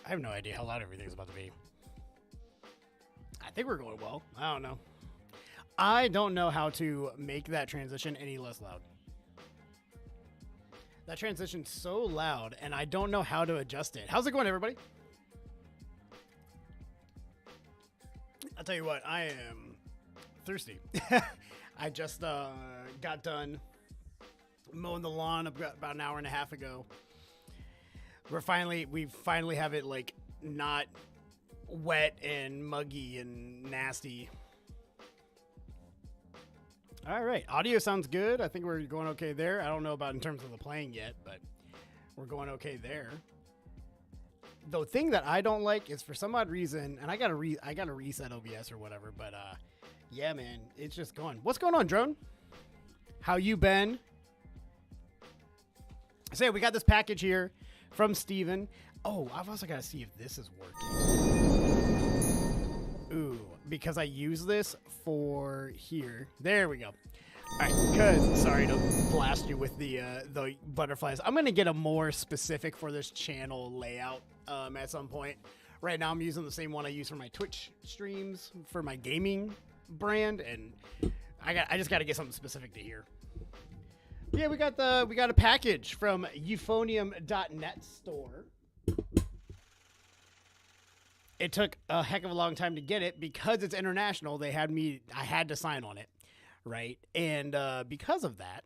I have no idea how loud everything's about to be. I think we're going well. I don't know. I don't know how to make that transition any less loud. That transition's so loud, and I don't know how to adjust it. How's it going, everybody? I'll tell you what, I am thirsty. I just got done mowing the lawn about an hour and a half ago. We finally have it like not wet and muggy and nasty. All right, audio sounds good. I think we're going okay there. I don't know about in terms of the playing yet, but we're going okay there. The thing that I don't like is for some odd reason, and I gotta reset OBS or whatever, but yeah, man, it's just going. What's going on, Drone? How you been? So we got this package here from Steven. Oh, I've also got to see if this is working. Ooh, because I use this for here. There we go. All right, because sorry to blast you with the butterflies. I'm gonna get a more specific for this channel layout at some point. Right now, I'm using the same one I use for my Twitch streams for my gaming brand, and I just got to get something specific to here. Yeah, we got a package from euphonium.net store. It took a heck of a long time to get it because it's international. I had to sign on it, right? And because of that,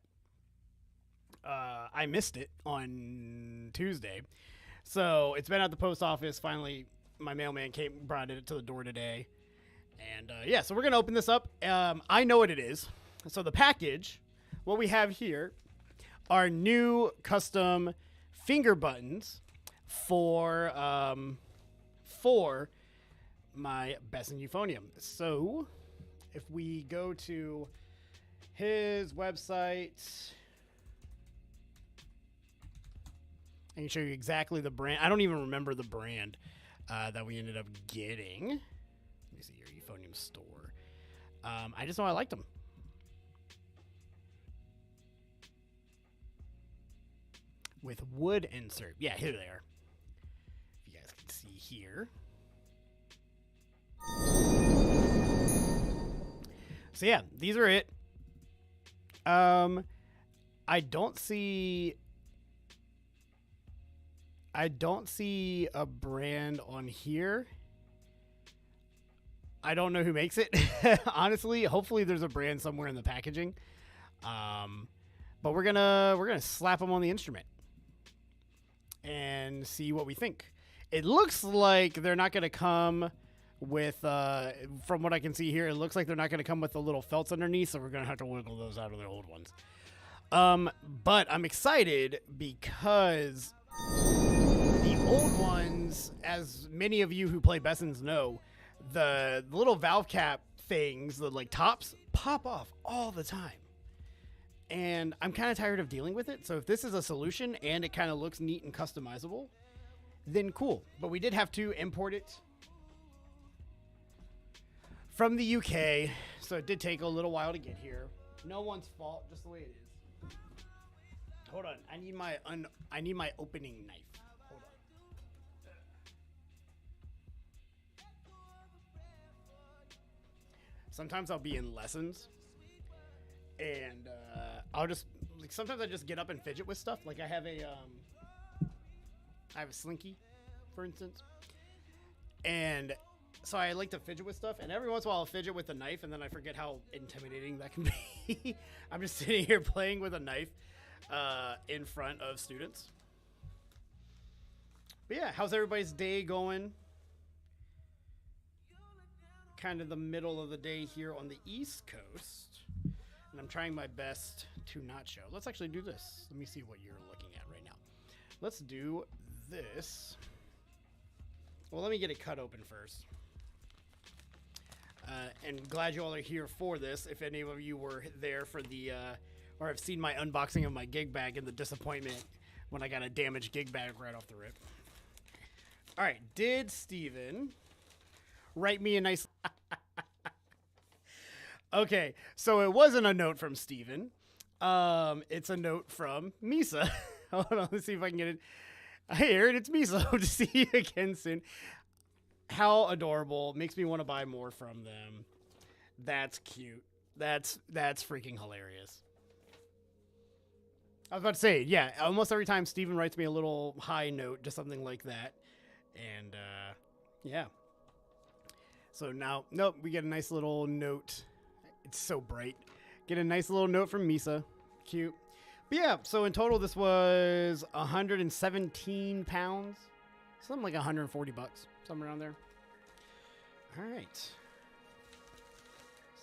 I missed it on Tuesday. So it's been at the post office. Finally, my mailman brought it to the door today. And yeah, so we're going to open this up. I know what it is. So the package, what we have here are new custom finger buttons for my best in euphonium. So if we go to his website, I can show you exactly the brand. I don't even remember the brand that we ended up getting. Let me see your euphonium store. I just know I liked them. With wood insert. Yeah, here they are. If you guys can see here. So yeah, these are it. I don't see a brand on here. I don't know who makes it. Honestly, hopefully there's a brand somewhere in the packaging. But we're gonna slap them on the instrument and see what we think. It looks like they're not gonna come with, from what I can see here, it looks like they're not gonna come with the little felts underneath, so we're gonna have to wiggle those out of their old ones. But I'm excited because the old ones, as many of you who play Bessons know, the little valve cap things, the like tops, pop off all the time. And I'm kind of tired of dealing with it. So if this is a solution and it kind of looks neat and customizable, then cool. But we did have to import it from the UK. So it did take a little while to get here. No one's fault, just the way it is. Hold on. I need my opening knife. Hold on. Sometimes I'll be in lessons and I'll just sometimes I just get up and fidget with stuff. Like I have a slinky, for instance, and so I like to fidget with stuff. And every once in a while I'll fidget with a knife, and then I forget how intimidating that can be. I'm just sitting here playing with a knife in front of students. But yeah, how's everybody's day going? Kind of the middle of the day here on the East Coast. And I'm trying my best to not show. Let's actually do this. Let me see what you're looking at right now. Let's do this. Well, let me get it cut open first. And glad you all are here for this. If any of you were there for the, or have seen my unboxing of my gig bag and the disappointment when I got a damaged gig bag right off the rip. All right, did Steven write me a nice... Okay, so it wasn't a note from Steven. It's a note from Misa. Hold on, let's see if I can get it. Hey, Aaron, it's me. So to see you again soon. How adorable. Makes me want to buy more from them. That's cute. That's freaking hilarious. I was about to say, yeah, almost every time Steven writes me a little high note, just something like that. And, yeah. So now, nope, we get a nice little note. It's so bright. Get a nice little note from Misa. Cute. But yeah, so in total, this was 117 pounds. Something like 140 bucks. Somewhere around there. All right.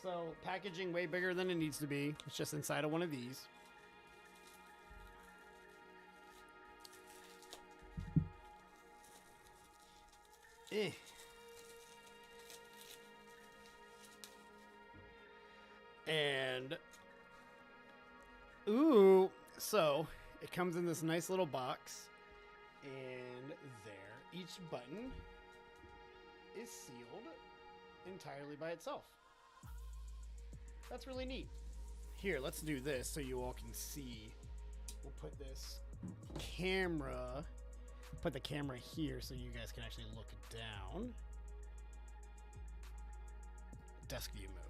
So packaging way bigger than it needs to be. It's just inside of one of these. And ooh, so it comes in this nice little box, and there, each button is sealed entirely by itself. That's really neat. Here, let's do this so you all can see. We'll put this camera, put the camera here so you guys can actually look down. Desk view mode.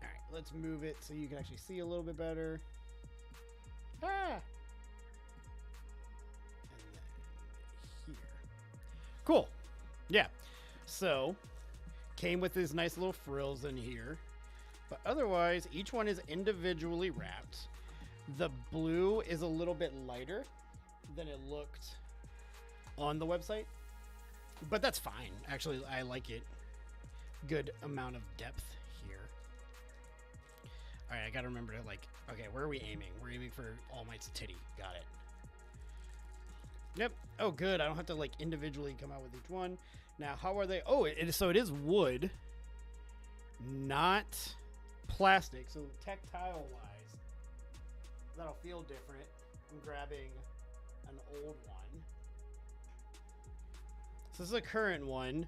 All right, let's move it so you can actually see a little bit better. Ah! And then here. Cool. Yeah. So, came with these nice little frills in here. But otherwise, each one is individually wrapped. The blue is a little bit lighter than it looked on the website. But that's fine. Actually, I like it. Good amount of depth here. All right, I got to remember to like, okay, where are we aiming? We're aiming for All Might's titty. Got it. Yep. Oh, good. I don't have to like individually come out with each one. Now, how are they? Oh, so it is wood, not plastic. So tactile wise, that'll feel different. I'm grabbing an old one. So this is a current one.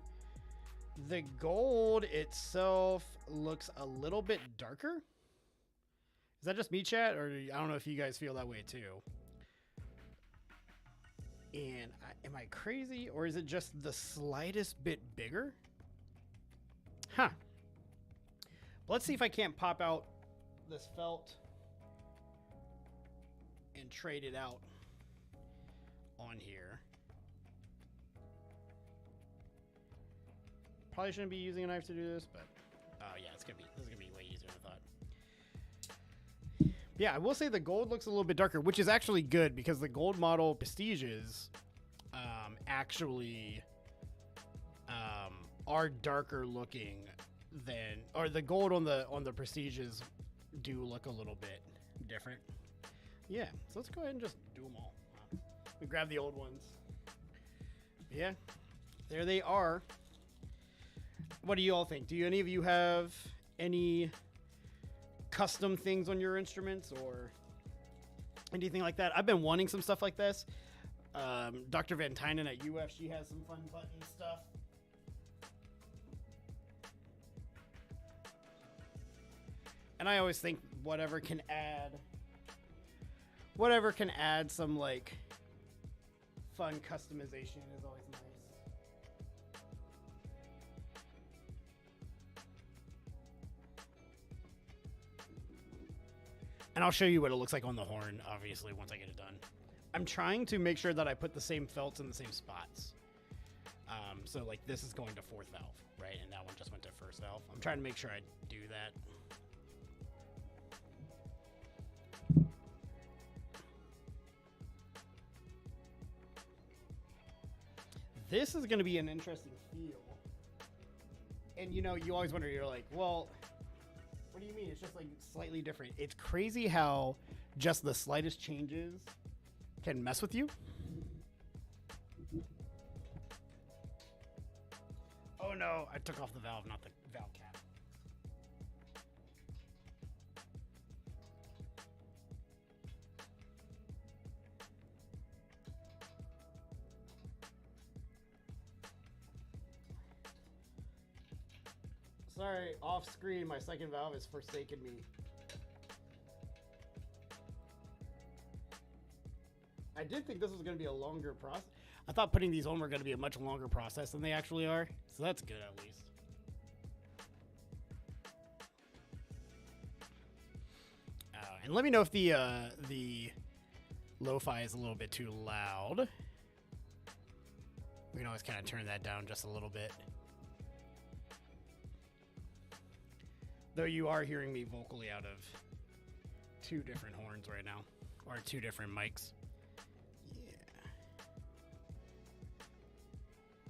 The gold itself looks a little bit darker. Is that just me, chat? Or I don't know if you guys feel that way too. And am I crazy, or is it just the slightest bit bigger? Huh. Let's see if I can't pop out this felt and trade it out on here. Probably shouldn't be using a knife to do this, but oh yeah, this is gonna be way easier than I thought. Yeah, I will say the gold looks a little bit darker, which is actually good because the gold model Prestiges actually are darker looking than, or the gold on the Prestiges do look a little bit different. Yeah, so let's go ahead and just do them all. We grab the old ones. Yeah, there they are. What do you all think? Do any of you have any custom things on your instruments or anything like that? I've been wanting some stuff like this. Dr. Van Tynen at euph, she has some fun button stuff. And I always think whatever can add some like fun customization is always nice. And I'll show you what it looks like on the horn, obviously, once I get it done. I'm trying to make sure that I put the same felts in the same spots. So, like, this is going to fourth valve, right? And that one just went to first valve. I'm trying to make sure I do that. This is going to be an interesting feel. And, you know, you always wonder, you're like, well, what do you mean? It's just like slightly different. It's crazy how just the slightest changes can mess with you. Oh no, I took off the valve, not the valve cap. Sorry, off screen, my second valve has forsaken me. did think this was going to be a longer process. I thought putting these on were going to be a much longer process than they actually are. So that's good, at least. And let me know if the lo-fi is a little bit too loud. We can always kind of turn that down just a little bit. Though you are hearing me vocally out of 2 different horns right now. Or 2 different mics. Yeah.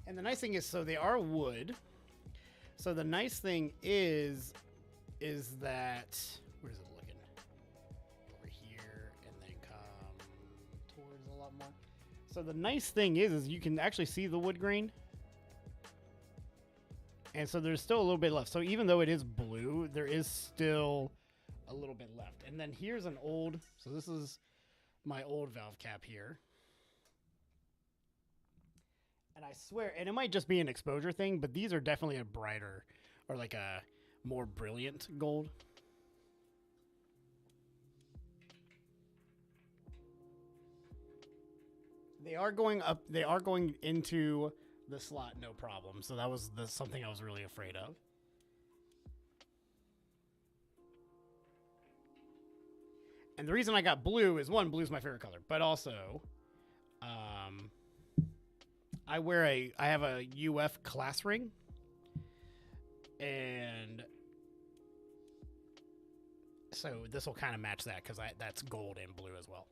And the nice thing is, so they are wood. So the nice thing is that, where's it looking? Over here, and then come towards a lot more. So the nice thing is you can actually see the wood grain. And so there's still a little bit left. So even though it is blue, there is still a little bit left. And then here's an old, so this is my old valve cap here. And I swear, and it might just be an exposure thing, but these are definitely a brighter or like a more brilliant gold. They are going up, they are going into the slot, no problem. So that was something I was really afraid of. And the reason I got blue is, one, blue's my favorite color, but also, I have a UF class ring, and so this will kind of match that because that's gold and blue as well.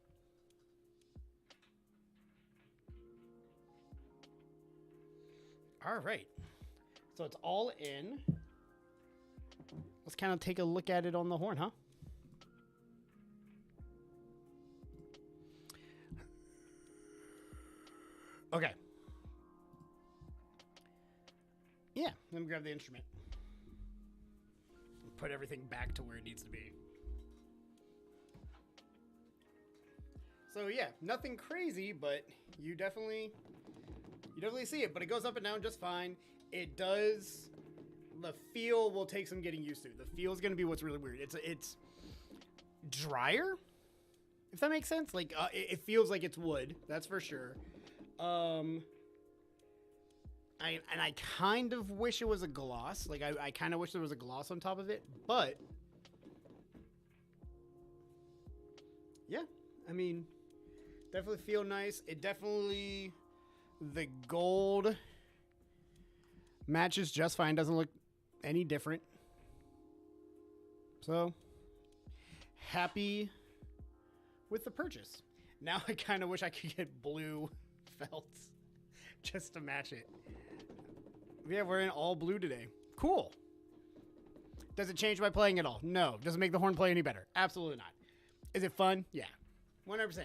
All right, so it's all in. Let's kind of take a look at it on the horn, huh? Okay. Yeah, let me grab the instrument. Put everything back to where it needs to be. So yeah, nothing crazy, but you definitely see it, but it goes up and down just fine. It does, the feel will take some getting used to. The feel is going to be what's really weird. It's drier, if that makes sense. Like it feels like it's wood, that's for sure. I kind of wish it was a gloss. Like I kind of wish there was a gloss on top of it, but yeah, I mean, definitely feel nice. It definitely, the gold matches just fine. Doesn't look any different. So happy with the purchase. Now I kind of wish I could get blue felts just to match it. Yeah, we're in all blue today. Cool. Does it change by playing at all? No. Does it make the horn play any better? Absolutely not. Is it fun? Yeah. 100%.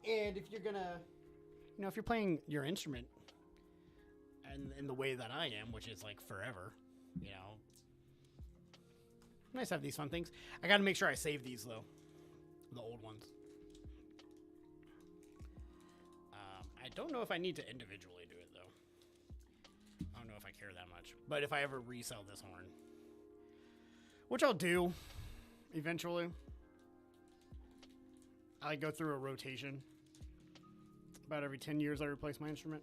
And if you're gonna, if you're playing your instrument and in the way that I am, which is like forever, nice to have these fun things. I gotta make sure I save these though. The old ones. I don't know if I need to individually do it though. I don't know if I care that much. But if I ever resell this horn, which I'll do eventually, I go through a rotation. About every 10 years I replace my instrument.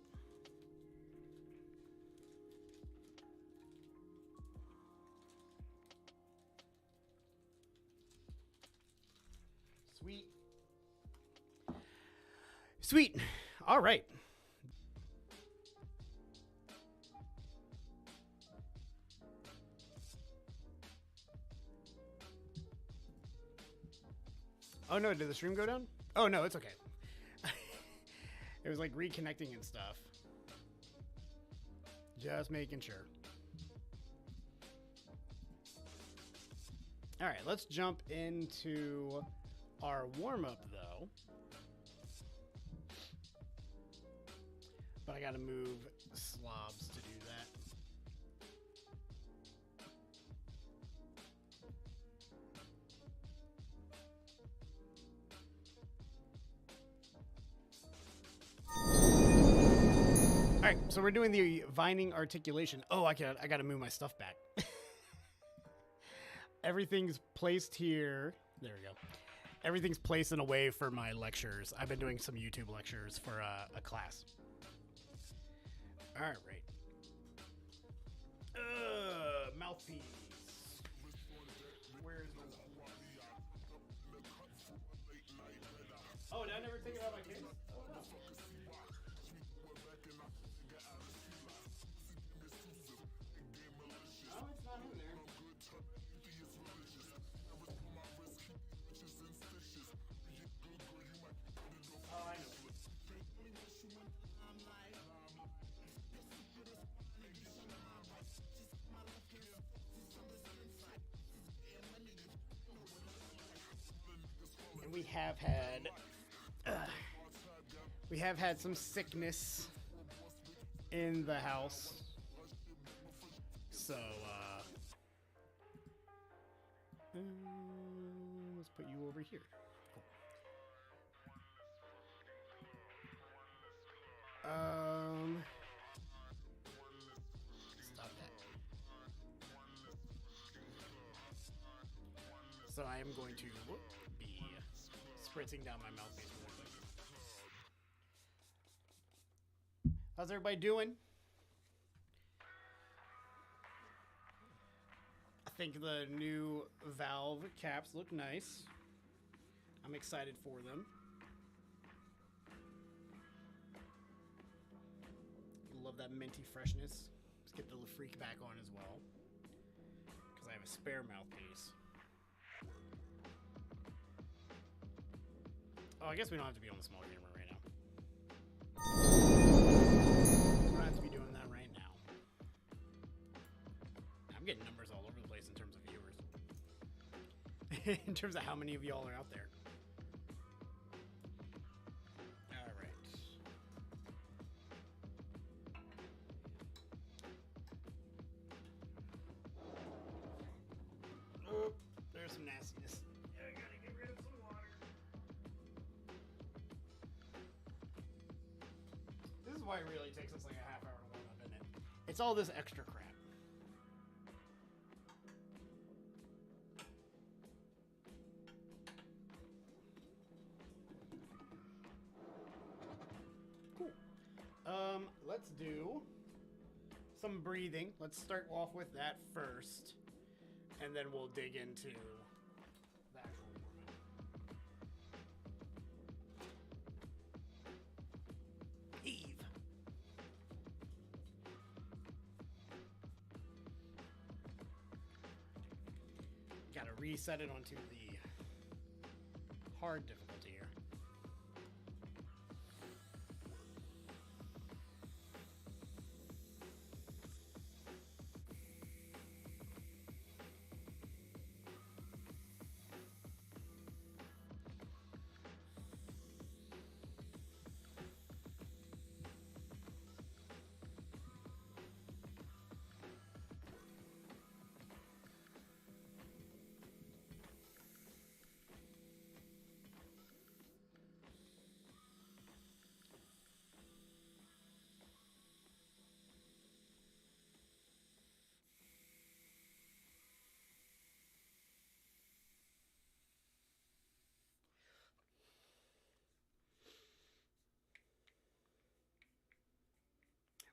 Sweet. Sweet. All right. Oh no, did the stream go down? Oh no, it's okay. It was like reconnecting and stuff. Just making sure. All right, let's jump into our warm-up though. But I gotta move slobs to do that. All right, so we're doing the Vinning articulation. Oh, I gotta move my stuff back. Everything's placed here. There we go. Everything's placed in a way for my lectures. I've been doing some YouTube lectures for a class. All right. Mouthpiece. Where's the... Oh, did I never take it out of my case? Oh, no. Oh, it's not in there. Oh, I know. And we have had some sickness in the house. So, let's put you over here. Cool. Stop that. So I am going to be spritzing down my mouthpiece real quick. How's everybody doing? I think the new valve caps look nice. I'm excited for them. Love that minty freshness. Let's get the freak back on as well, because I have a spare mouthpiece. Oh, I guess we don't have to be on the small camera right now. We don't have to be doing that right now. I'm getting numbers all over the place in terms of viewers. In terms of how many of y'all are out there. All right. Oh, there's some nastiness. Yeah, I gotta get rid of some water. This is why it really takes us like a half hour to warm up, isn't it? It's all this extra crap. Cool. Let's do some breathing. Let's start off with that first, and then we'll dig into the actual movement. Eve. Gotta reset it onto the hard difficulty here.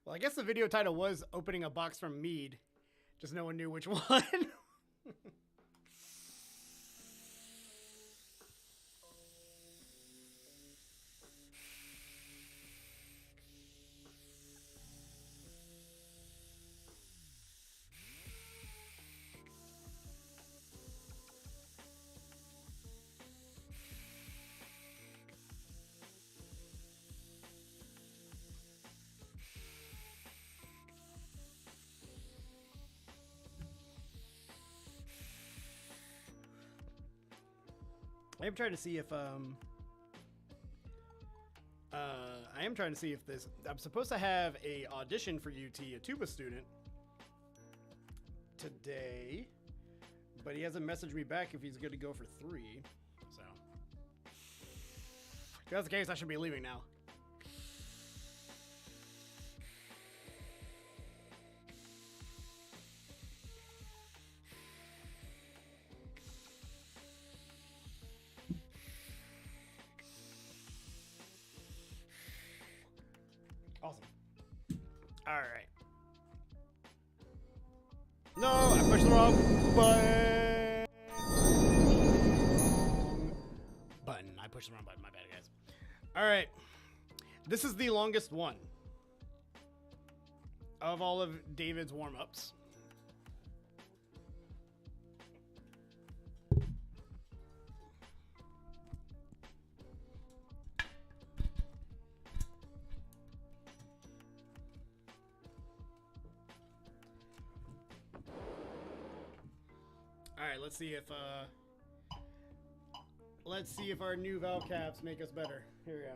Well, I guess the video title was opening a box from Mead. Just no one knew which one. I am trying to see if this. I'm supposed to have a audition for UT, a tuba student, today, but he hasn't messaged me back if he's good to go for 3. So, if that's the case, I should be leaving now. All right. No, I pushed the wrong button. I pushed the wrong button. My bad, guys. All right. This is the longest one of all of David's warm-ups. All right, let's see if our new vowel caps make us better. Here we go.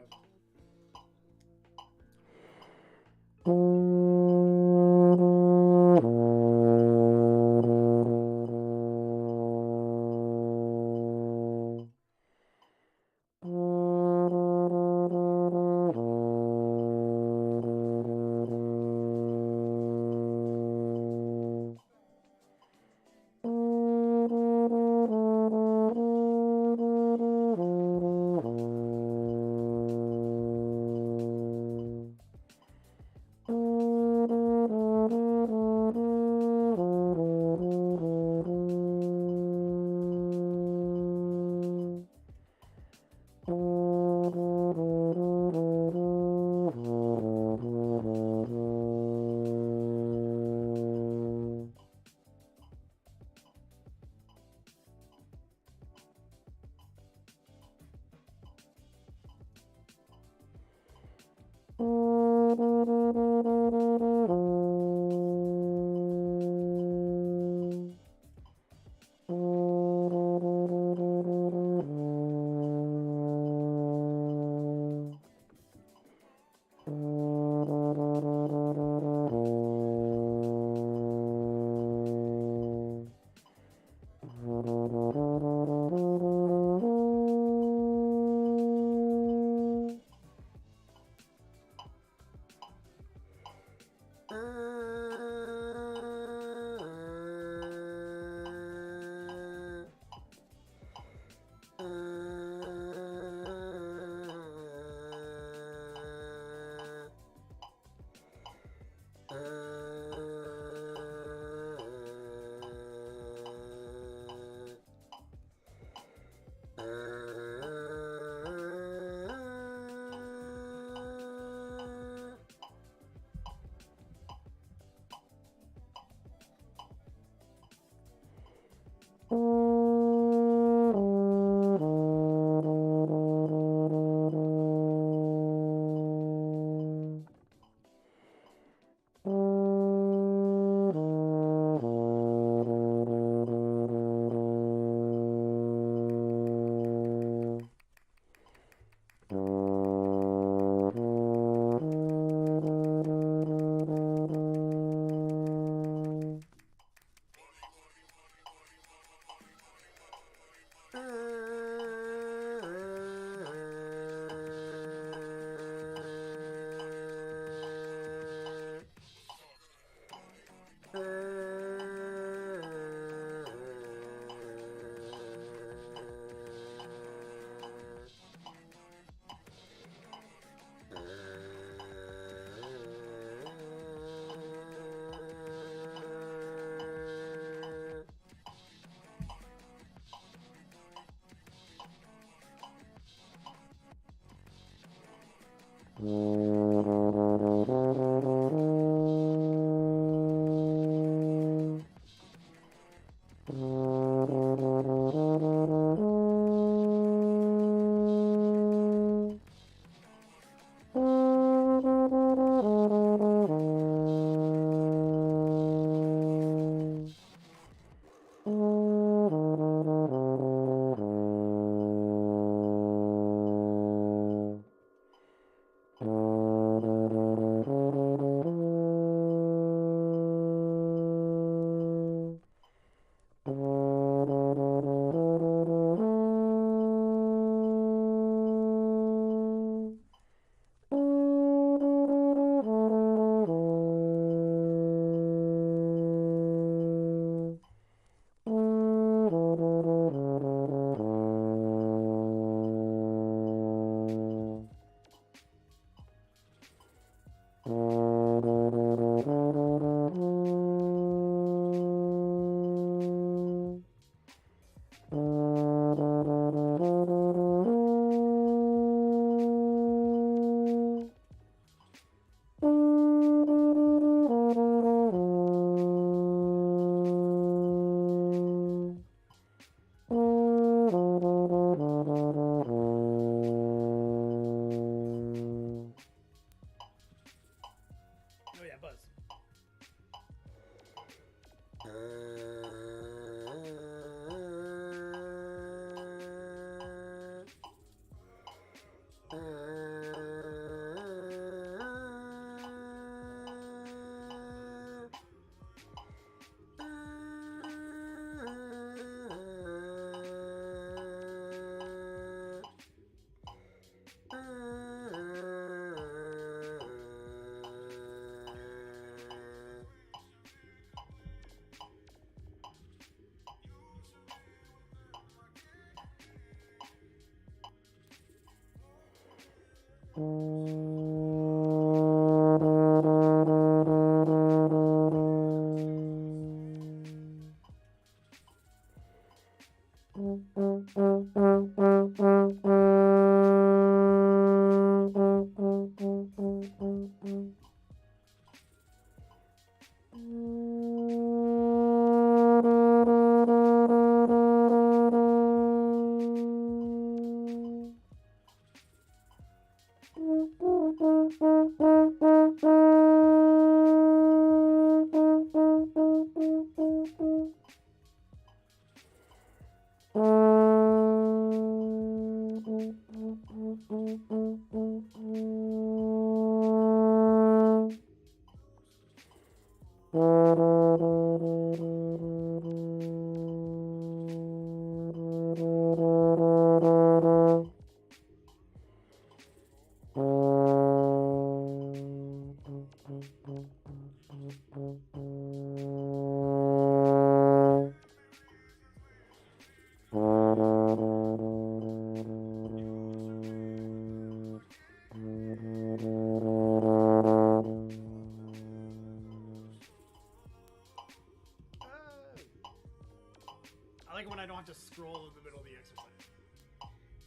I like when I don't have to scroll in the middle of the exercise.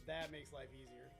That makes life easier.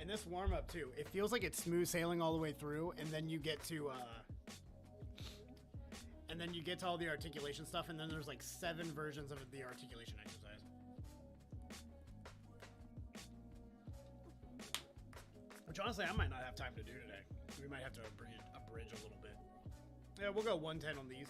And this warm up too, it feels like it's smooth sailing all the way through, and then you get to all the articulation stuff, and then there's like 7 versions of the articulation exercise. Which honestly, I might not have time to do today. We might have to abridge a little bit. Yeah, we'll go 110 on these.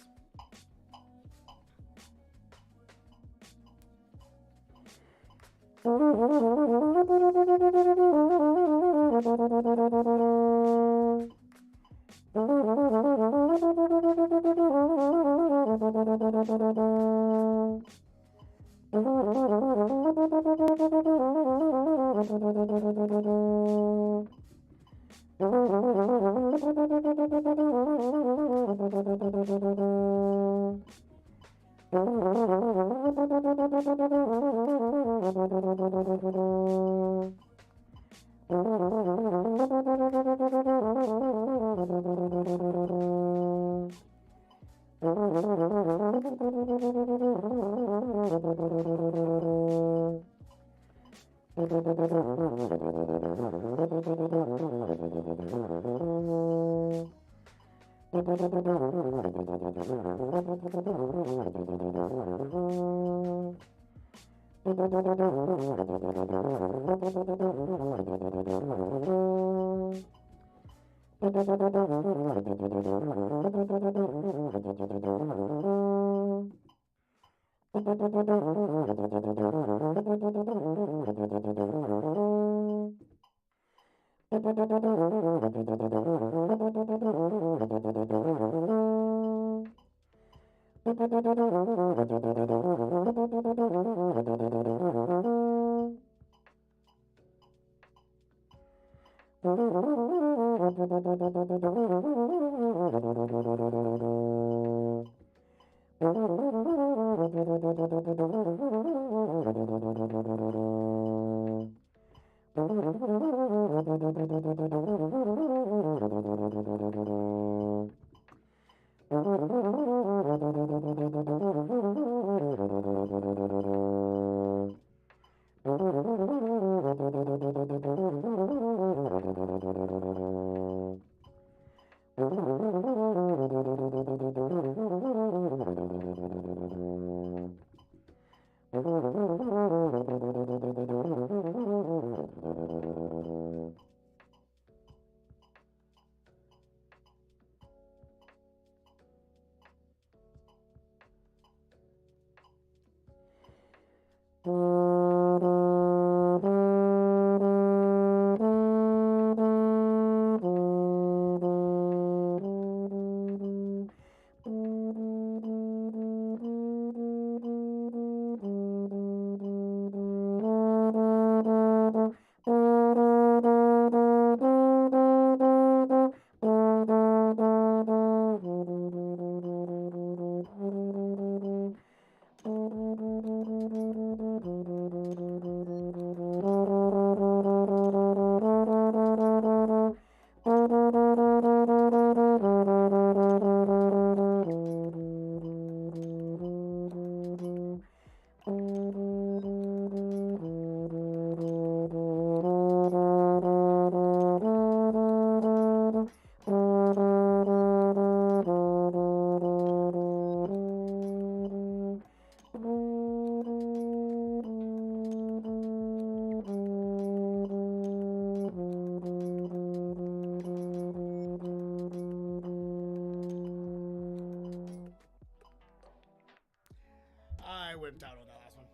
Wimped out on that last one.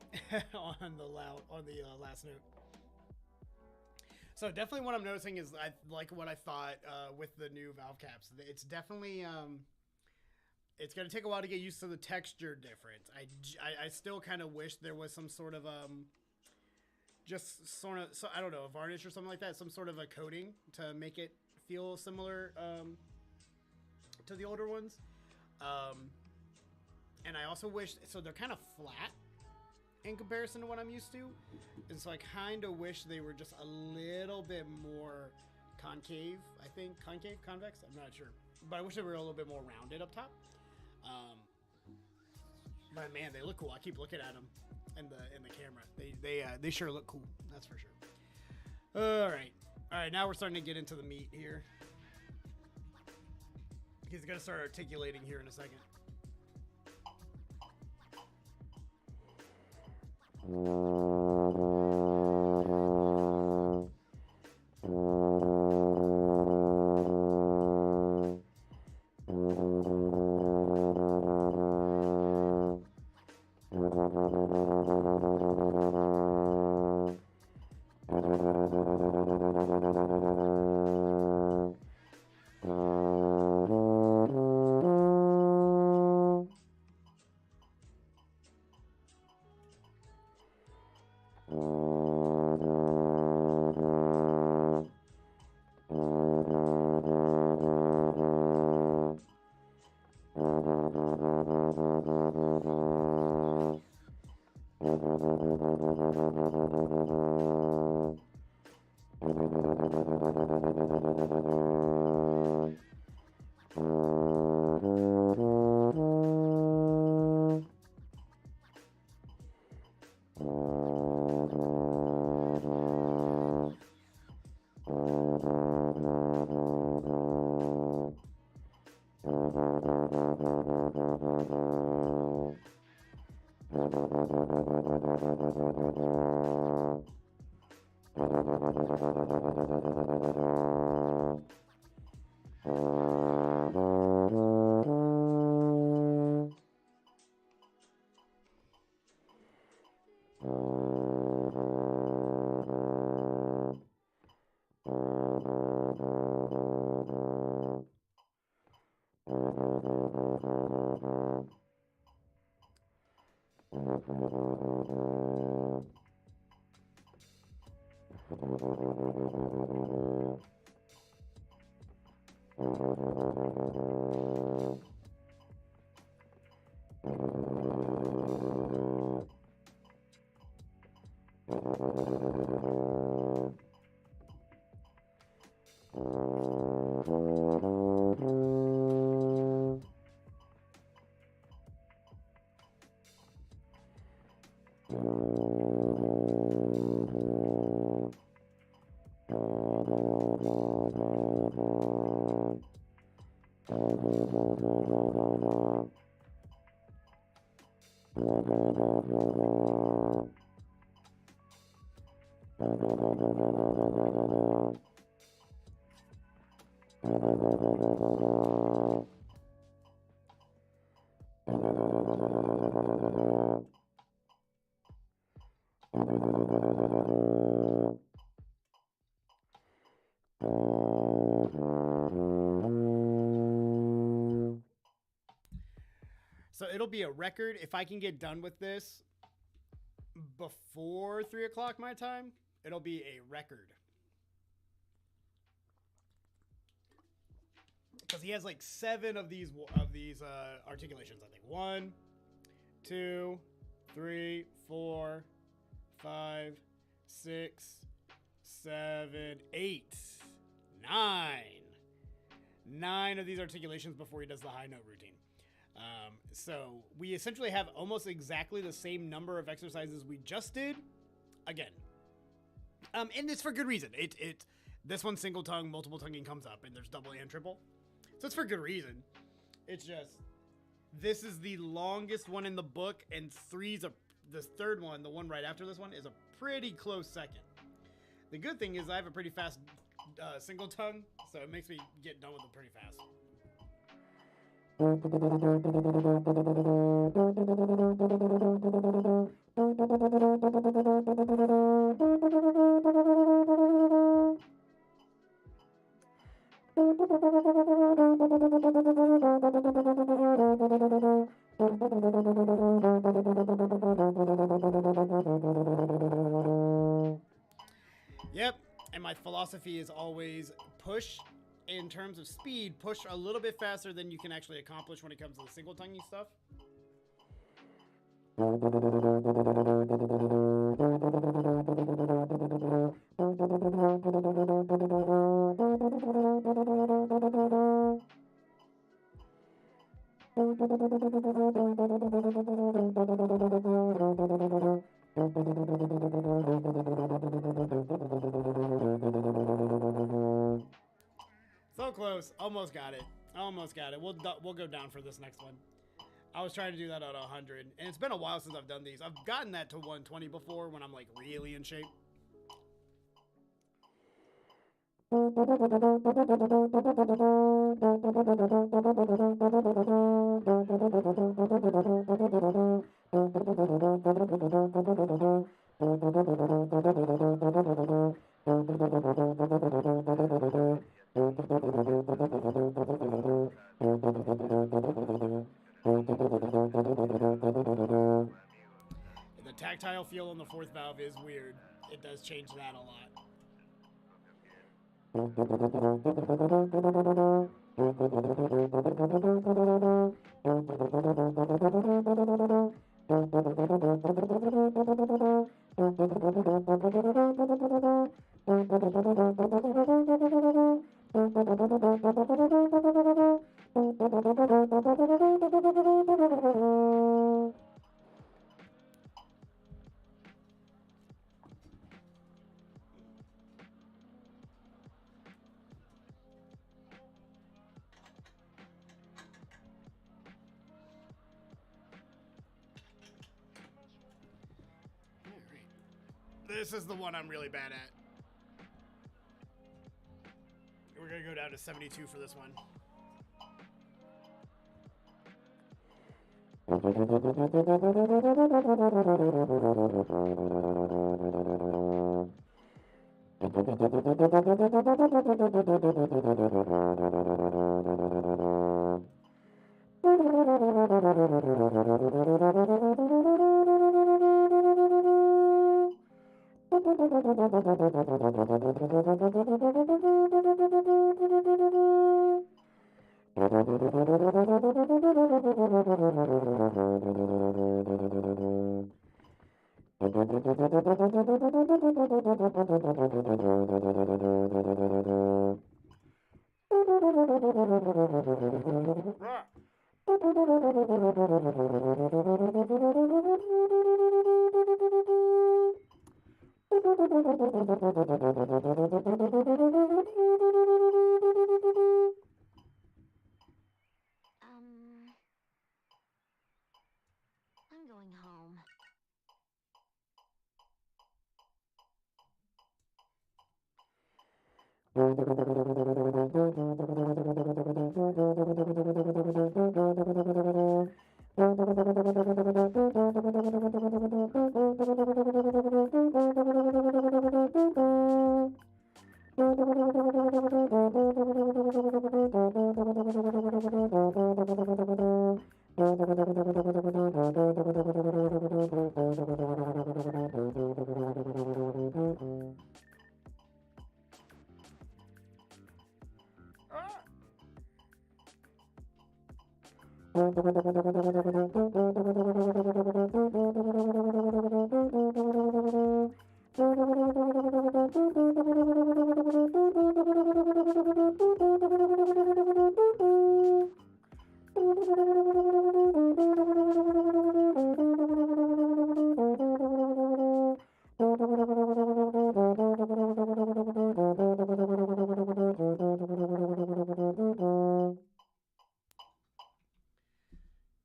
on the last note. So definitely what I'm noticing is I like what I thought with the new valve caps. It's definitely it's going to take a while to get used to the texture difference. I still kind of wish there was some sort of just sort of, so I don't know, a varnish or something like that, some sort of a coating to make it feel similar to the older ones. And I also wish, so they're kind of flat in comparison to what I'm used to. And so I kind of wish they were just a little bit more concave, I think. Concave? Convex? I'm not sure. But I wish they were a little bit more rounded up top. But man, they look cool. I keep looking at them in the camera. They sure look cool. That's for sure. All right. All right, now we're starting to get into the meat here. He's going to start articulating here in a second. So it'll be a record if I can get done with this before 3 o'clock my time. It'll be a record. Because he has like 7 of these articulations, I think. 1, 2, 3, 4, 5, 6, 7, 8, 9. 9 of these articulations before he does the high note routine. So we essentially have almost exactly the same number of exercises we just did again. And it's for good reason. This one's single tongue, multiple tonguing comes up, and there's double and triple. So it's for good reason. It's just, this is the longest one in the book, and this third one, the one right after this one, is a pretty close second. The good thing is I have a pretty fast single tongue, so it makes me get done with it pretty fast. Yep, and my philosophy is always push. In terms of speed, push a little bit faster than you can actually accomplish when it comes to the single tonguing stuff. So close. Almost got it. Almost got it. We'll go down for this next one. I was trying to do that at 100, and it's been a while since I've done these. I've gotten that to 120 before when I'm like really in shape. The tactile feel on the fourth valve is weird. It does change that a lot. This is the one I'm really bad at. We're going to go down to 72 for this one. I'm going home.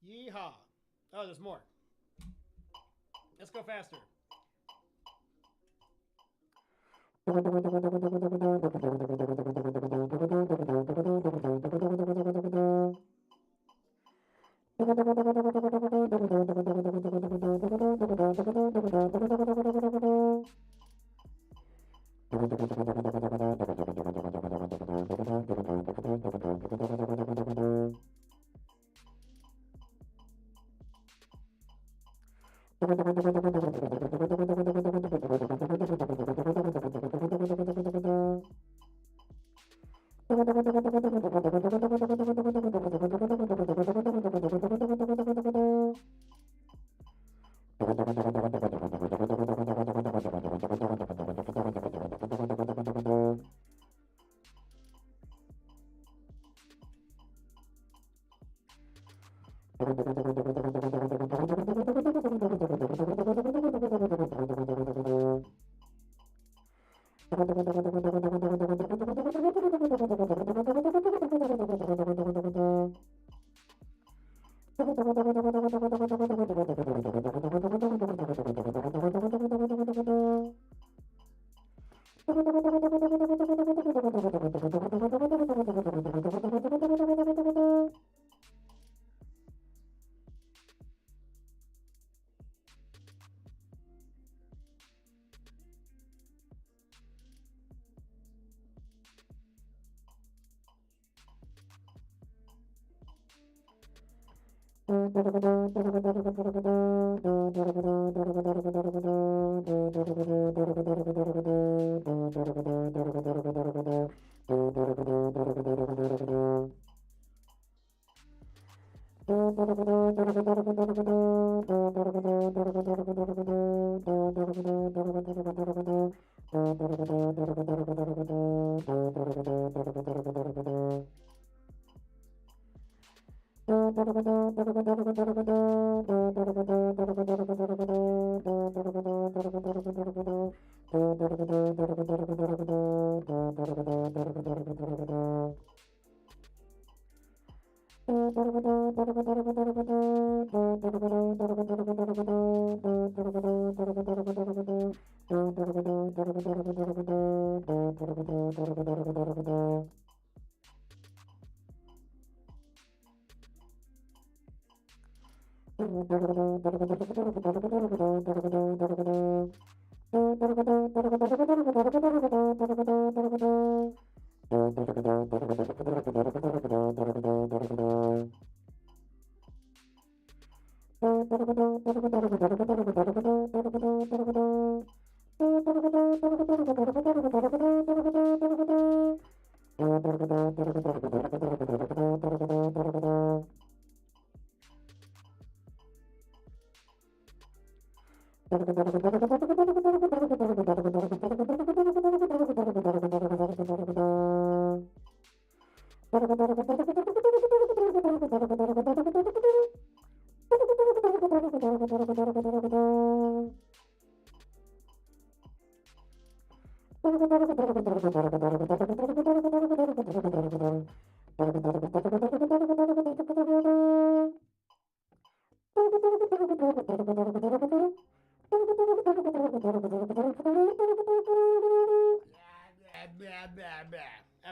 Yeehaw. Oh, there's more. Let's go faster.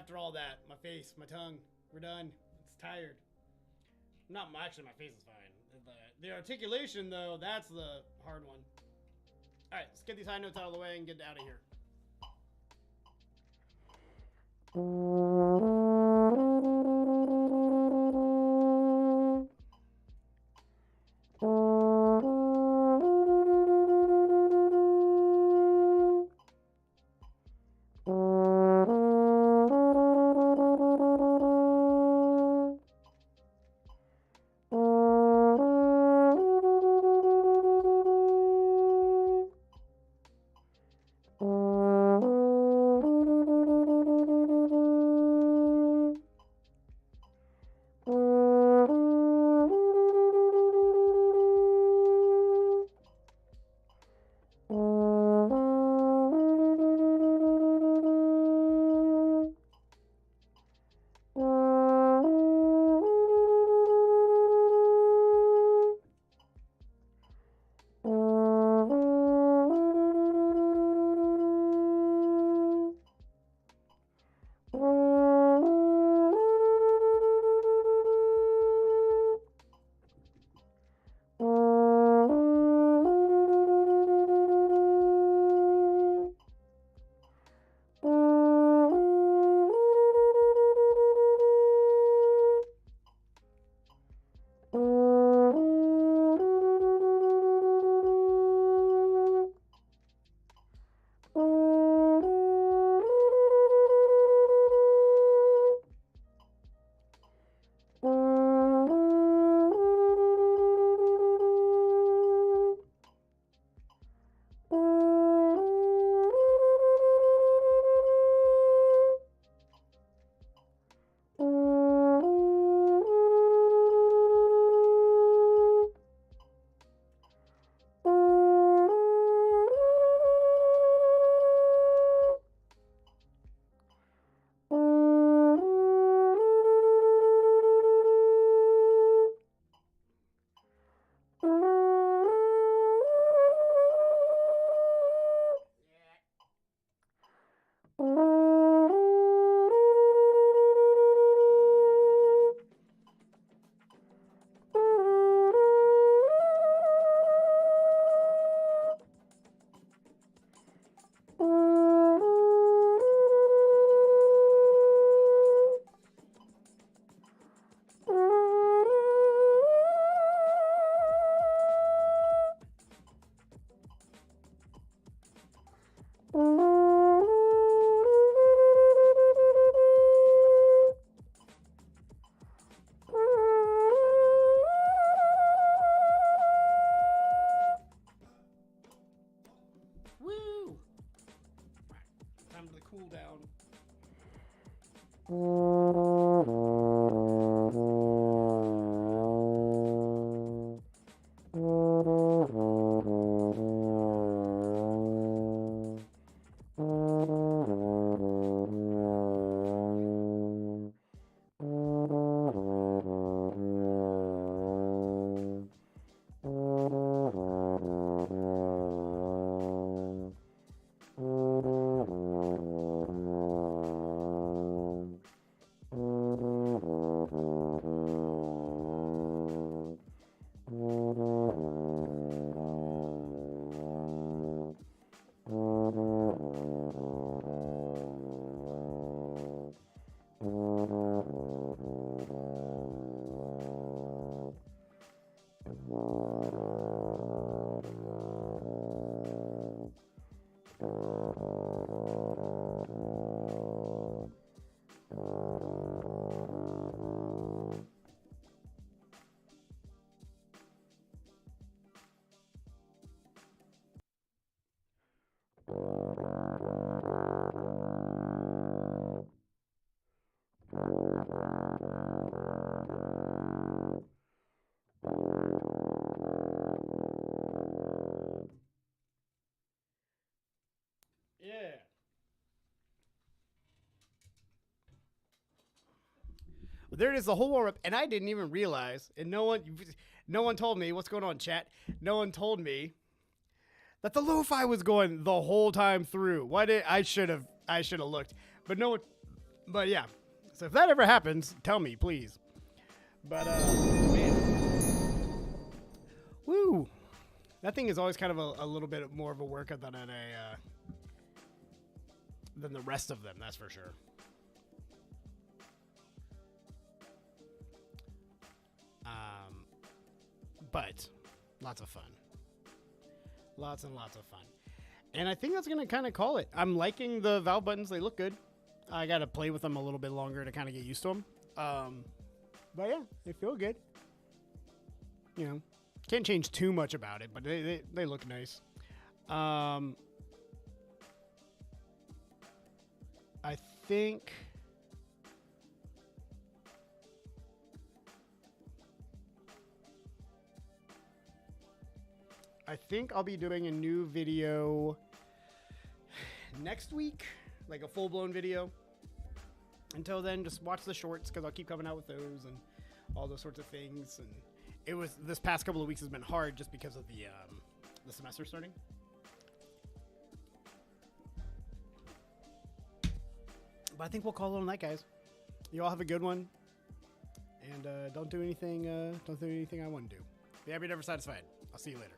After all that, my face, my tongue, we're done. It's tired. Not actually, my face is fine. The articulation, though, that's the hard one. All right, let's get these high notes out of the way and get out of here. Woo! Time for the cool down. Yeah. Well, there it is, the whole warm up, and I didn't even realize, and no one told me what's going on, chat. No one told me that the lo-fi was going the whole time through. Why did I should have looked, but no one. But yeah, so if that ever happens, tell me, please. But man, woo, that thing is always kind of a little bit more of a workout than than the rest of them. That's for sure. But lots of fun. Lots and lots of fun. And I think that's going to kind of call it. I'm liking the valve buttons. They look good. I got to play with them a little bit longer to kind of get used to them. But yeah, they feel good. You know, can't change too much about it, but they look nice. I think... I'll be doing a new video next week, like a full-blown video. Until then, just watch the shorts because I'll keep coming out with those and all those sorts of things. And this past couple of weeks has been hard just because of the semester starting. But I think we'll call it on that, guys. You all have a good one, and don't do anything I want to do. Be happy, never satisfied. I'll see you later.